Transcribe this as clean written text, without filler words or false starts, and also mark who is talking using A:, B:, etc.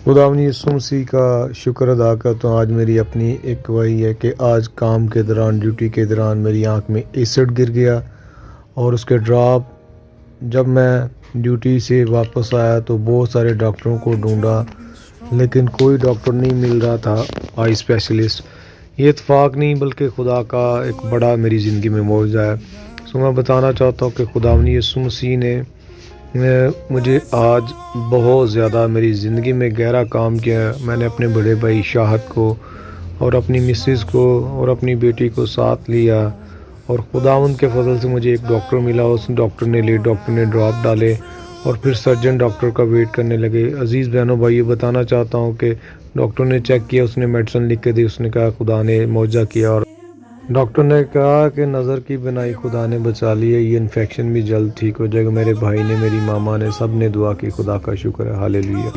A: खुदावंद यीशु मसीह का शुक्र अदा करता हूँ। आज मेरी अपनी एक वही है कि आज काम के दौरान, ड्यूटी के दौरान मेरी आंख में एसिड गिर गया और उसके ड्रॉप जब मैं ड्यूटी से वापस आया तो बहुत सारे डॉक्टरों को ढूंढा, लेकिन कोई डॉक्टर नहीं मिल रहा था आई स्पेशलिस्ट। ये इत्तेफाक नहीं बल्कि खुदा का एक बड़ा मेरी ज़िंदगी में मौजूद है। सो मैं बताना चाहता हूँ कि खुदावंद यीशु मसीह ने मुझे आज बहुत ज़्यादा मेरी ज़िंदगी में गहरा काम किया। मैंने अपने बड़े भाई शाहद को और अपनी मिसेस को और अपनी बेटी को साथ लिया और खुदावंद के फजल से मुझे एक डॉक्टर मिला। उस डॉक्टर ने ड्रॉप डाले और फिर सर्जन डॉक्टर का वेट करने लगे। अज़ीज़ बहनों भाई, ये बताना चाहता हूँ कि डॉक्टर ने चेक किया, उसने मेडिसिन लिख के दी। उसने कहा खुदा ने मौजज़ा किया और डॉक्टर ने कहा कि नज़र की बिनाई खुदा ने बचा ली है, ये इन्फेक्शन भी जल्द ठीक हो जाएगा। मेरे भाई ने, मेरी मामा ने, सब ने दुआ की। खुदा का शुक्र है, हालेलुया।